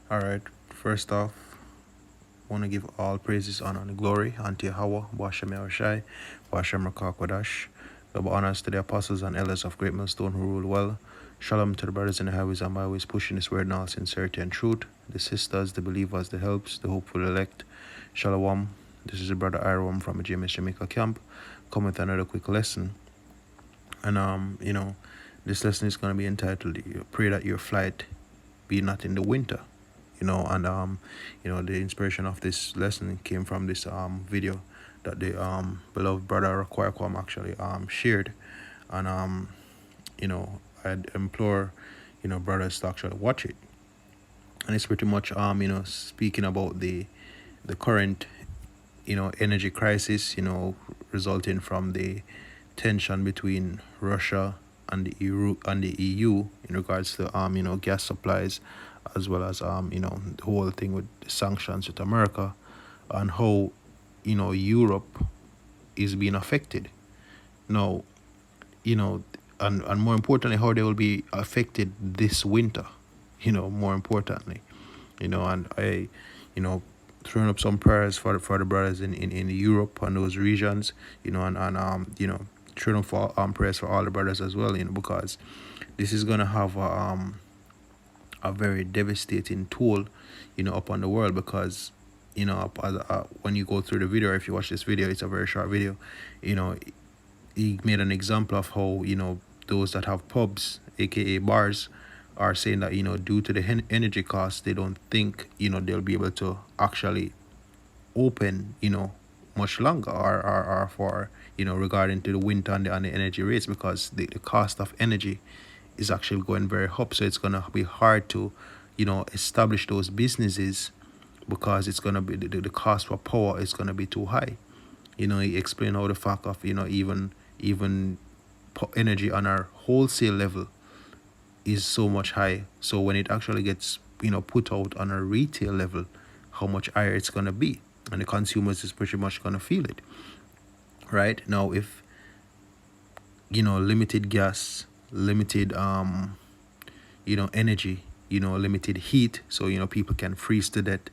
All right. First off, want to give all praises, honor, and glory unto Yahweh, Bashem Yahushai, Bashem Rakakwadash. Double honors to the apostles and elders of Great Millstone who rule well. Shalom to the brothers in the highways and byways pushing this word in all sincerity and truth. The sisters, the believers, the helps, the hopeful elect. Shalom. This is your brother Iram from the GMS Jamaica camp. Come with another quick lesson. And this lesson is going to be entitled "Pray that your flight be not in the winter." The inspiration of this lesson came from this video that the beloved brother Kwame actually shared, and I'd implore brothers to actually watch it. And it's pretty much speaking about the current energy crisis resulting from the tension between Russia and the EU in regards to gas supplies, as well as the whole thing with the sanctions with America, and how Europe is being affected now, and more importantly how they will be affected this winter, more importantly, and I throwing up some prayers for the brothers in Europe and those regions, and throwing up for prayers for all the brothers as well, because this is gonna have a very devastating toll, upon the world, because when you go through the video, if you watch this video, it's a very short video, he made an example of how those that have pubs, aka bars, are saying that due to the energy costs, they don't think they'll be able to actually open much longer, or for regarding to the winter and the energy rates, because the cost of energy is actually going very up. So it's gonna be hard to establish those businesses, because it's gonna be the cost for power is gonna be too high. He explained how the fact of even energy on our wholesale level is so much high. So when it actually gets put out on a retail level, how much higher it's gonna be, and the consumers is pretty much gonna feel it. Right now, if limited gas, limited energy, limited heat, so people can freeze to death.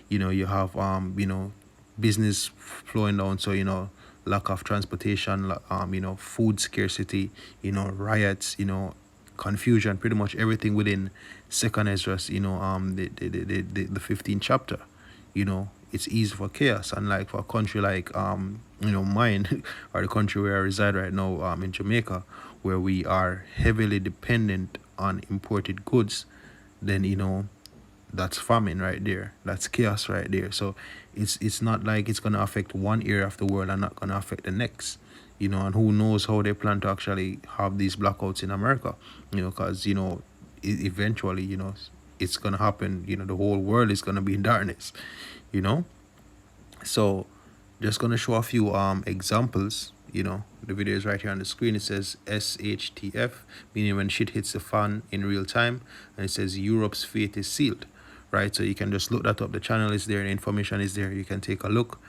You have business flowing down, so lack of transportation, food scarcity, riots, confusion, pretty much everything within Second Ezra, the 15th chapter. It's easy for chaos, and like for a country like mine, or the country where I reside right now, in Jamaica, where we are heavily dependent on imported goods, then that's famine right there. That's chaos right there. So it's not like it's gonna affect one area of the world and not gonna affect the next. And who knows how they plan to actually have these blackouts in America. Because eventually, it's gonna happen. The whole world is gonna be in darkness. So just gonna show a few examples. The video is right here on the screen. It says SHTF, meaning when shit hits the fan in real time, and it says Europe's fate is sealed. Right, so you can just look that up. The channel is there, the information is there. You can take a look.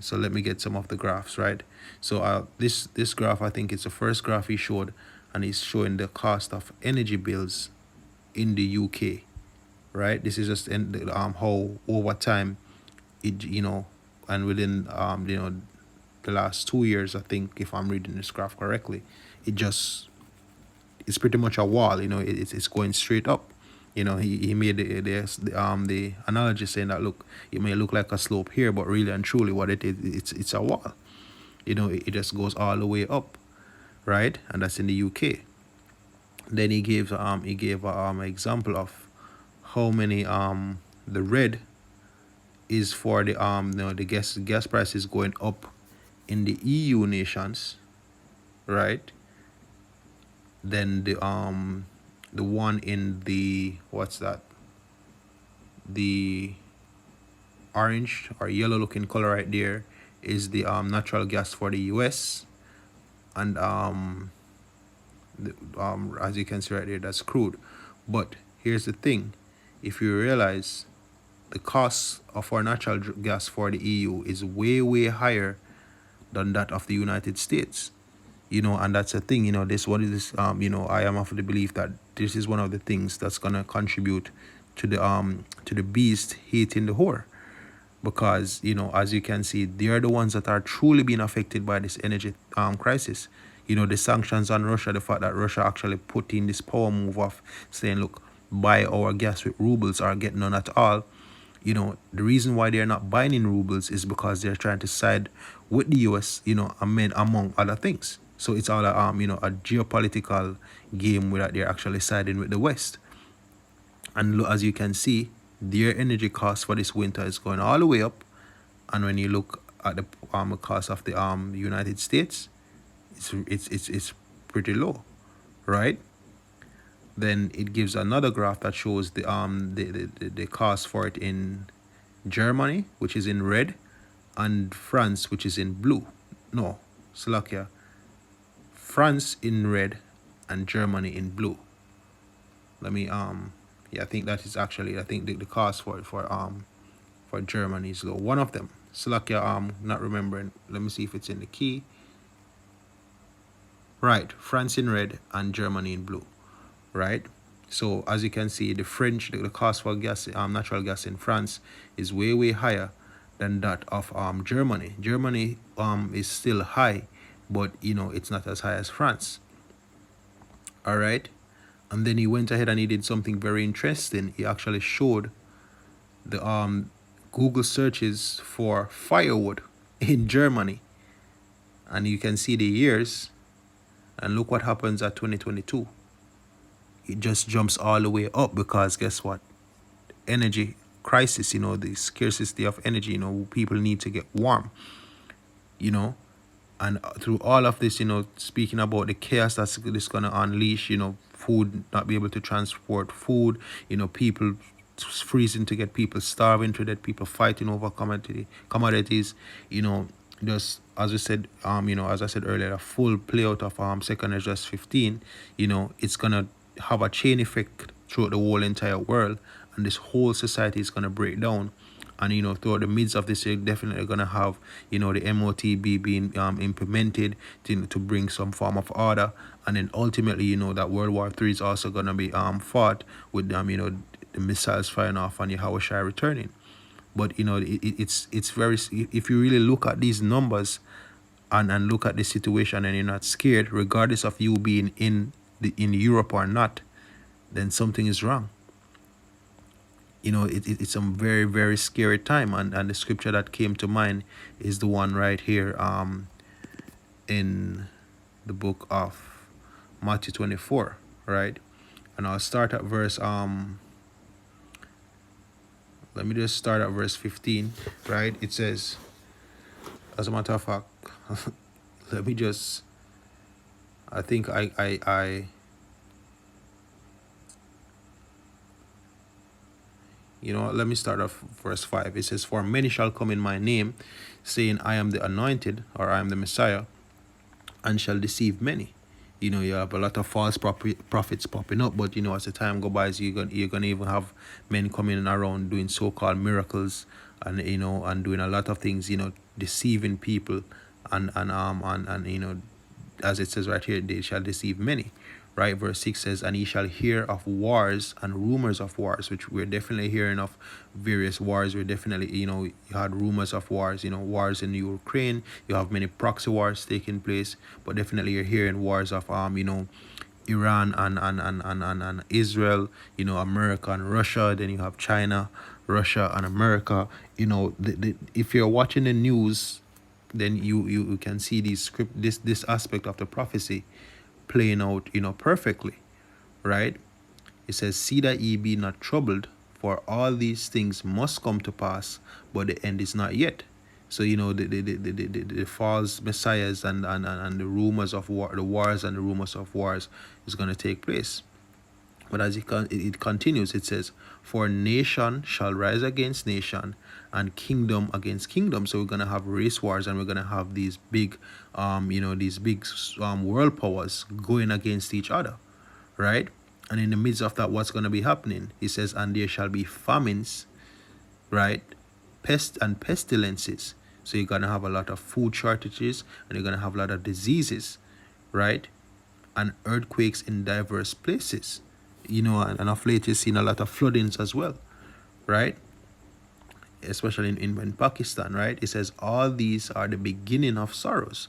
So let me get some of the graphs. Right, so this graph, I think it's the first graph he showed, and he's showing the cost of energy bills in the UK. Right, this is just how over time it and within the last 2 years, I think, if I'm reading this graph correctly, it's pretty much a wall. It's going straight up. He made the analogy saying that, look, it may look like a slope here, but really and truly what it is, it's a wall. It just goes all the way up, right? And that's in the UK. Then he gave an example of how many the red is for the the gas prices going up in the EU nations, right? Then the one in the the orange or yellow looking color right there is the natural gas for the US, and as you can see right there, that's crude. But here's the thing: if you realize the cost of our natural gas for the EU is way higher than that of the United States. And that's the thing. I am of the belief that this is one of the things that's gonna contribute to the beast hating the whore, because as you can see, they are the ones that are truly being affected by this energy crisis. The sanctions on Russia, the fact that Russia actually put in this power move of saying, look, buy our gas with rubles or get none at all. The reason why they're not buying in rubles is because they're trying to side with the US, among other things. So it's all a geopolitical game where they're actually siding with the West. And as you can see, their energy cost for this winter is going all the way up. And when you look at the cost of the United States, it's pretty low, right? Then it gives another graph that shows the cost for it in Germany, which is in red, and France, which is in blue. No, Slovakia. France in red and Germany in blue. Let me yeah, I think that is actually, I think the cost for Germany is low. One of them, Slovakia, not remembering. Let me see if it's in the key. Right, France in red and Germany in blue, right? So as you can see, the cost for gas, natural gas in France is way higher than that of Germany. Germany is still high, but it's not as high as France. All right, and then he went ahead and he did something very interesting. He actually showed the Google searches for firewood in Germany, and you can see the years, and look what happens at 2022. It just jumps all the way up, because guess what? Energy crisis, the scarcity of energy, people need to get warm, and through all of this, speaking about the chaos that's this going to unleash, food, not be able to transport food, people freezing to get, people starving to death, people fighting over commodities, just as we said, as I said earlier, a full play out of Second Esdras 15, it's gonna have a chain effect throughout the whole entire world, and this whole society is gonna break down. And throughout the midst of this, you're definitely gonna have the MOTB being implemented to bring some form of order, and then ultimately that World War III is also gonna be fought with the missiles firing off and Yahushua returning. But it's very, if you really look at these numbers and look at the situation, and you're not scared, regardless of you being in Europe or not, then something is wrong. It's a very scary time, and the scripture that came to mind is the one right here in the book of Matthew 24, right? And I'll start at verse let me just start at verse 15, right? It says, as a matter of fact, let me just, I think I let me start off verse 5. It says, for many shall come in my name, saying, I am the anointed, or I am the Messiah, and shall deceive many. You have a lot of false prophets popping up, but as the time go by, you're gonna even have men coming around doing so-called miracles, and and doing a lot of things, deceiving people, and as it says right here, they shall deceive many. Right, verse 6 says, and ye shall hear of wars and rumors of wars, which we're definitely hearing of various wars. We're definitely, you had rumors of wars, wars in Ukraine. You have many proxy wars taking place, but definitely you're hearing wars of, Iran and Israel, America and Russia. Then you have China, Russia and America. If you're watching the news, then you can see this aspect of the prophecy playing out, perfectly, right? It says, see that ye be not troubled, for all these things must come to pass, but the end is not yet. So the false messiahs and the rumors of war, the wars and the rumors of wars is going to take place. But as it continues, it says, for nation shall rise against nation, and kingdom against kingdom. So we're going to have race wars, and we're going to have these big, world powers going against each other, right? And in the midst of that, what's going to be happening? He says, and there shall be famines, right? Pest and pestilences. So you're going to have a lot of food shortages, and you're going to have a lot of diseases, right? And earthquakes in diverse places. and of late you've seen a lot of floodings as well, right? Especially in Pakistan, right? It says all these are the beginning of sorrows.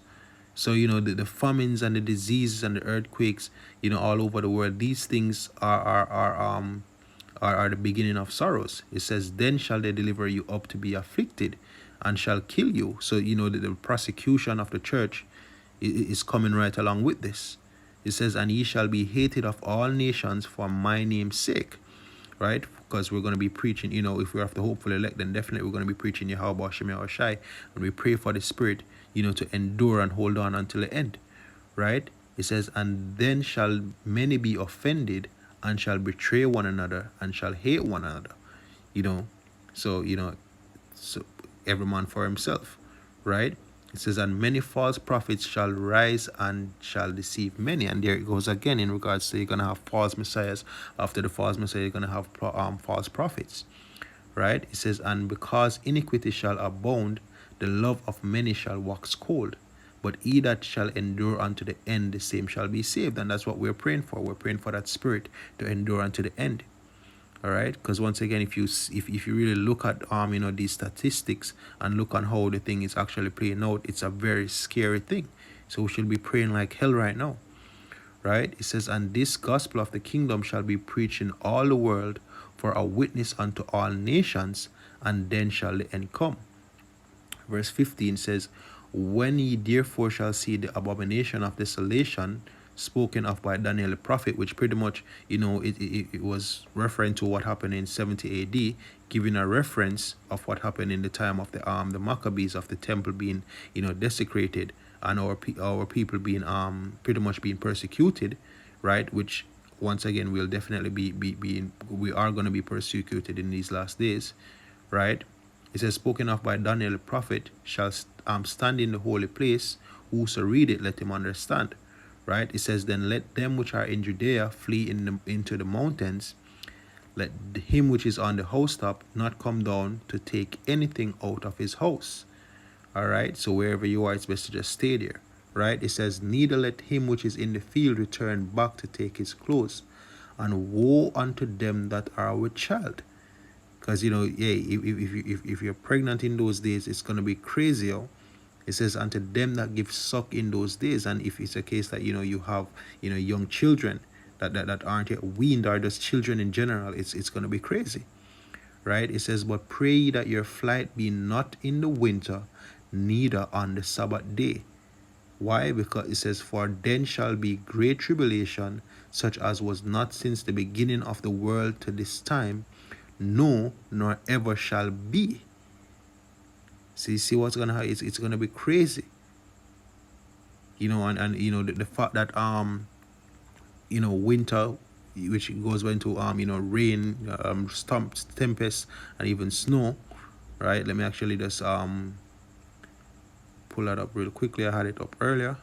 So, the famines and the diseases and the earthquakes, all over the world, these things are the beginning of sorrows. It says, then shall they deliver you up to be afflicted and shall kill you. So, the prosecution of the church is coming right along with this. It says, and ye shall be hated of all nations for my name's sake, right? Because we're going to be preaching, if we have the hopeful elect, then definitely we're going to be preaching Yahweh Shemel Shai, and we pray for the Spirit, to endure and hold on until the end, right? It says, and then shall many be offended and shall betray one another and shall hate one another, so, so every man for himself, right? It says, and many false prophets shall rise and shall deceive many. And there it goes again in regards to you're going to have false messiahs. After the false messiah, you're going to have false prophets, right? It says, and because iniquity shall abound, the love of many shall wax cold. But he that shall endure unto the end, the same shall be saved. And that's what we're praying for. We're praying for that spirit to endure unto the end. All right, because once again, if you really look at these statistics and look on how the thing is actually playing out, it's a very scary thing. So we should be praying like hell right now, right? It says, and this gospel of the kingdom shall be preached in all the world for a witness unto all nations, and then shall the end come. Verse 15 says, when ye therefore shall see the abomination of desolation spoken of by Daniel the prophet, which pretty much, it was referring to what happened in 70 AD, giving a reference of what happened in the time of the Maccabees, of the temple being, desecrated, and our people being pretty much being persecuted, right? Which once again we'll definitely we are going to be persecuted in these last days, right? It says, spoken of by Daniel the prophet shall stand in the holy place. Whoso read it, let him understand. Right? It says, then let them which are in Judea flee into the mountains. Let him which is on the housetop not come down to take anything out of his house. All right? So wherever you are, it's best to just stay there. Right? It says, neither let him which is in the field return back to take his clothes. And woe unto them that are with child. Because, if you're pregnant in those days, it's going to be crazy. It says, unto them that give suck in those days. And if it's a case that, you have, young children that aren't yet weaned, or just children in general, it's going to be crazy, right? It says, but pray that your flight be not in the winter, neither on the Sabbath day. Why? Because it says, for then shall be great tribulation, such as was not since the beginning of the world to this time, no, nor ever shall be. So you see what's gonna happen? It's gonna be crazy. And the fact that winter, which goes into rain, storms, tempests, and even snow, right? Let me actually just pull that up real quickly. I had it up earlier.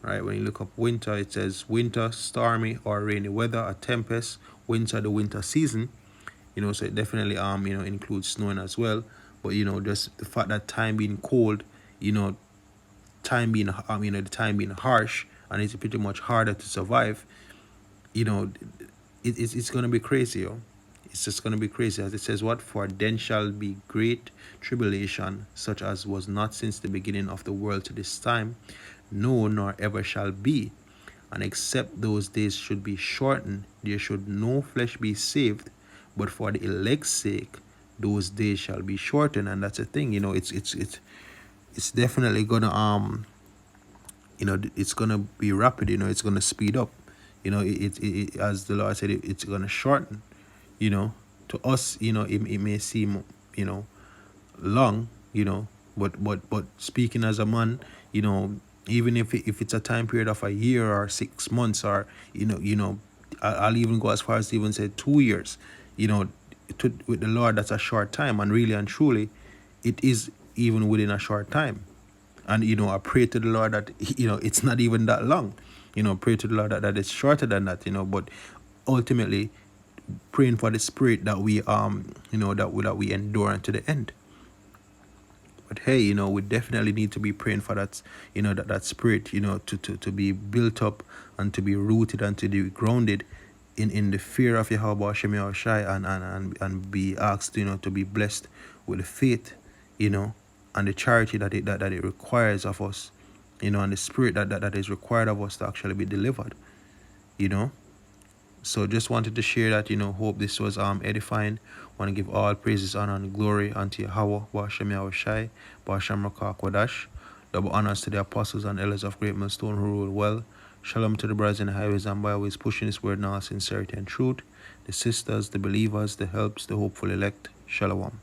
Right, when you look up winter, it says winter, stormy or rainy weather, a tempest, winter, the winter season. So it definitely includes snowing as well. But just the fact that time being cold, time being the time being harsh, and it's pretty much harder to survive. It's gonna be crazy, It's just gonna be crazy, as it says, what? For then shall be great tribulation, such as was not since the beginning of the world to this time, no, nor ever shall be. And except those days should be shortened, there should no flesh be saved, but for the elect's sake, those days shall be shortened. And that's the thing, it's definitely gonna it's gonna be rapid, it's gonna speed up. It as the Lord said, it's gonna shorten. To us, it may seem long, but speaking as a man, even if it's a time period of a year or 6 months, or I'll even go as far as to even say 2 years, with the Lord, that's a short time. And really and truly, it is even within a short time. And I pray to the Lord that it's not even that long. Pray to the Lord that it's shorter than that. But ultimately, praying for the Spirit that we that we endure unto the end. But hey, we definitely need to be praying for that, that Spirit, to be built up and to be rooted and to be grounded, in the fear of Yahweh Hashem Yahushai, and be asked, to be blessed with the faith, and the charity that it requires of us, and the spirit that is required of us to actually be delivered, So just wanted to share that, hope this was edifying. Want to give all praises, honor, and glory unto Yahweh, Hashem Yahushai, Hashem Rakah Kodash. Double honors to the apostles and elders of Great Millstone who rule well. Shalom to the brothers in the highways and byways pushing this word in all sincerity and truth. The sisters, the believers, the helps, the hopeful elect. Shalom.